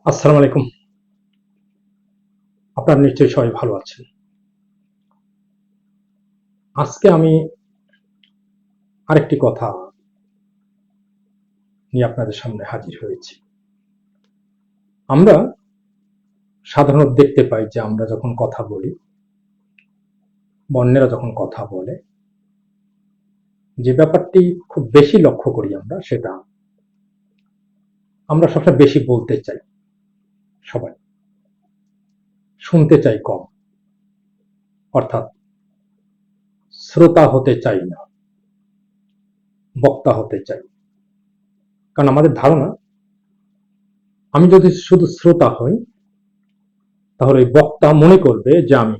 আসসালামু আলাইকুম। আপনারা নিশ্চয়ই সবাই ভালো আছেন। আজকে আমি আরেকটি কথা নিয়ে আপনাদের সামনে হাজির হয়েছি। আমরা সাধারণত দেখতে পাই যে আমরা যখন কথা বলি, অন্যেরা যখন কথা বলে, যে ব্যাপারটি খুব বেশি লক্ষ্য করি সেটা আমরা সবসময় বেশি বলতে চাই সবাই। শুনতে চাই কম। অর্থাৎ শ্রোতা হতে চাই না, বক্তা হতে চাই। কারণ আমাদের ধারণা আমি যদি শুধু শ্রোতা হই তাহলে ওই বক্তা মনে করবে যে আমি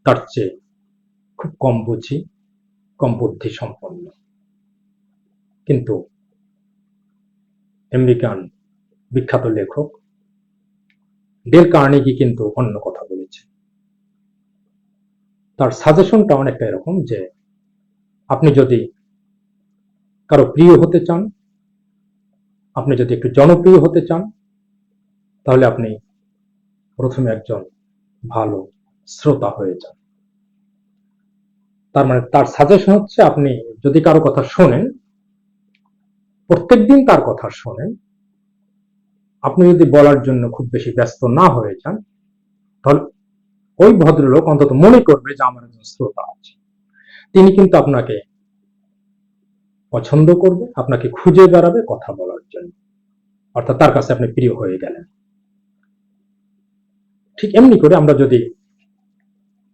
তার চেয়ে খুব কম বুঝি, কম বুদ্ধি সম্পন্ন। কিন্তু আমেরিকান বিখ্যাত লেখক ডেল কার্নেগি কিন্তু অন্য কথা বলেছে। তার সাজেশনটা অনেকটা এরকম যে আপনি যদি কারো প্রিয় হতে চান, আপনি যদি একটু জনপ্রিয় হতে চান, তাহলে আপনি প্রথমে একজন ভালো শ্রোতা হয়ে যান। তার মানে তার সাজেশন হচ্ছে আপনি যদি কারো কথা শোনেন, প্রত্যেকদিন তার কথা শোনেন, আপনি যদি বলার জন্য খুব বেশি ব্যস্ত না হয়ে যান, তাহলে ওই ভদ্রলোক অন্তত মনে করবে যে আমার একজন শ্রোতা আছে। তিনি কিন্তু আপনাকে পছন্দ করবে, আপনাকে খুঁজে বেড়াবে কথা বলার জন্য। অর্থাৎ তার কাছে আপনি প্রিয় হয়ে গেলেন। ঠিক এমনি করে আমরা যদি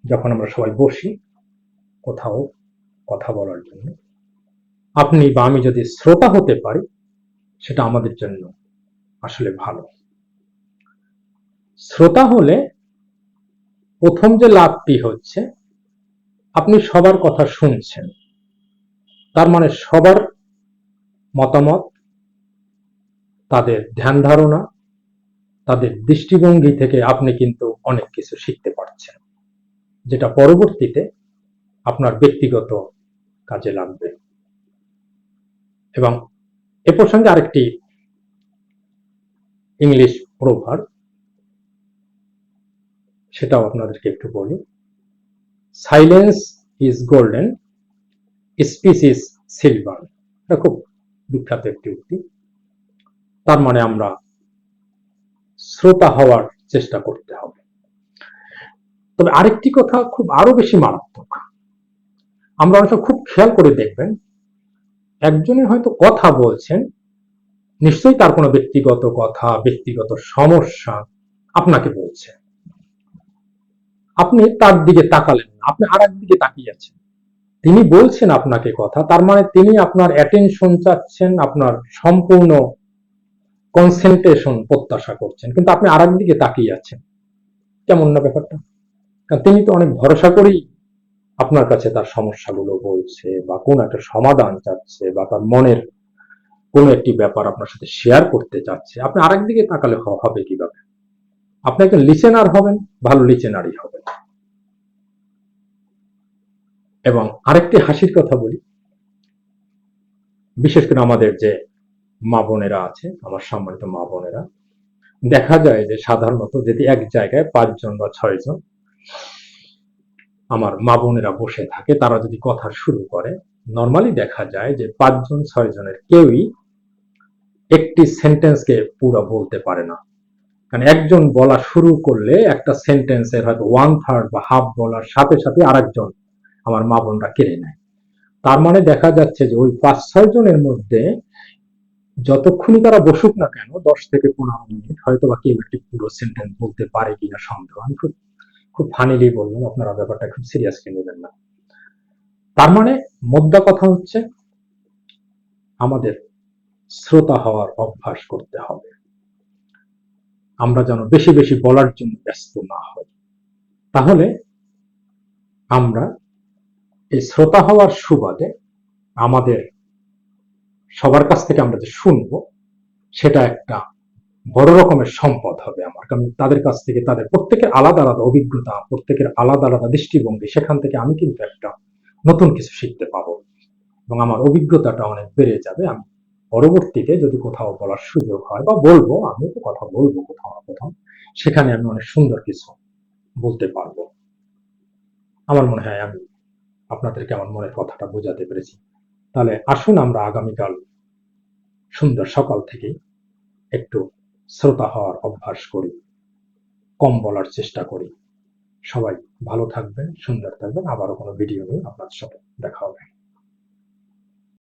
যখন আমরা সবাই বসি কোথাও কথা বলার জন্য, আপনি বা আমি যদি শ্রোতা হতে পারি, সেটা আমাদের জন্য আসলে ভালো। শ্রোতা হলে প্রথম যে লাভটি হচ্ছে, আপনি সবার কথা শুনছেন। তার মানে সবার মতামত, তাদের ধ্যান ধারণা, তাদের দৃষ্টিভঙ্গি থেকে আপনি কিন্তু অনেক কিছু শিখতে পারছেন, যেটা পরবর্তীতে আপনার ব্যক্তিগত কাজে লাগবে। এবং এ প্রসঙ্গে আরেকটি ইংলিশ প্রভাব, সেটাও আপনাদেরকে একটু বলি। Silence is golden, speech is silver. এটা খুব বিখ্যাত একটি উক্তি। তার মানে আমরা শ্রোতা হওয়ার চেষ্টা করতে হবে। তবে আরেকটি কথা খুব আরো বেশি মারাত্মক। আমরা অনেক খুব খেয়াল করে দেখবেন, একজনে হয়তো কথা বলছেন, নিশ্চয়ই তার কোনো ব্যক্তিগত কথা, ব্যক্তিগত সমস্যা আপনাকে বলছে। আপনি তার দিকে তাকালেন না, আপনি আর একদিকে তাকিয়ে আছেন। তিনি বলছেন আপনাকে কথা, তার মানে তিনি আপনার অ্যাটেনশন চাচ্ছেন, আপনার সম্পূর্ণ কনসেন্ট্রেশন প্রত্যাশা করছেন, কিন্তু আপনি আর একদিকে তাকিয়ে আছেন। কেমন না ব্যাপারটা? কারণ তিনি তো অনেক ভরসা করেই আপনার কাছে তার সমস্যাগুলো বলছে, বা কোন একটা সমাধান চাচ্ছে, বা তার মনের কোন একটি ব্যাপার আপনার সাথে শেয়ার করতে চাচ্ছে। আপনি আরেকদিকে তাকালে হবে কিভাবে? আপনি একজন লিসেনার হবেন, ভালো লিসেনারই হবেন। এবং আরেকটি হাসির কথা বলি, বিশেষ করে আমাদের যে মা বোনেরা আছে, আমার সম্মানিত মা বোনেরা, দেখা যায় যে সাধারণত যদি এক জায়গায় ৫ জন বা ৬ জন আমার মা বোনেরা বসে থাকে, তারা যদি কথা শুরু করে, নর্মালি দেখা যায় যে ৫ জন ৬ জনের কেউই একটি সেন্টেন্সকে পুরো বলতে পারে না। কারণ একজন বলা শুরু করলে একটা সেন্টেন্সের হয়তো 1/3 বা হাফ বলার সাথে সাথে আরেকজন আমার মা বোনরা কেড়ে নেয়। তার মানে দেখা যাচ্ছে যে ওই ৫-৬ জনের মধ্যে যতক্ষণই তারা বসুক না কেন, ১০ থেকে ১৫ মিনিট হয়তো বা কেউ একটি পুরো সেন্টেন্স বলতে পারে কিনা সন্দেহ। আমি খুব খুব ফানিলি বললাম, আপনারা ব্যাপারটা খুব সিরিয়াসলি নেবেন না। তার মানে মোদ্দা কথা হচ্ছে, আমাদের শ্রোতা হওয়ার অভ্যাস করতে হবে। আমরা যেন বেশি বেশি বলার জন্য ব্যস্ত না হই। তাহলে আমরা এই শ্রোতা হওয়ার সুবাদে আমাদের সবার কাছ থেকে আমরা যে শুনবো, সেটা একটা বড় রকমের সম্পদ হবে আমার। কারণ তাদের কাছ থেকে, তাদের প্রত্যেকের আলাদা আলাদা অভিজ্ঞতা, প্রত্যেকের আলাদা আলাদা দৃষ্টিভঙ্গি, সেখান থেকে আমি কিন্তু একটা নতুন কিছু শিখতে পাবো এবং আমার অভিজ্ঞতাটা অনেক বেড়ে যাবে। আমি পরবর্তীতে যদি কোথাও বলার সুযোগ হয় বা বলবো, আমি তো কথা বলবো কোথাও না কোথাও, সেখানে আমি অনেক সুন্দর কিছু বলতে পারবো। আমার মনে হয় আমি আপনাদেরকে আমার মনের কথাটা বোঝাতে পেরেছি। তাহলে আসুন আমরা আগামীকাল সুন্দর সকাল থেকে একটু শ্রোতা হওয়ার অভ্যাস করি, কম বলার চেষ্টা করি। সবাই ভালো থাকবেন, সুন্দর থাকবেন। আবারও কোনো ভিডিও নিয়ে আপনার সাথে দেখা হবে।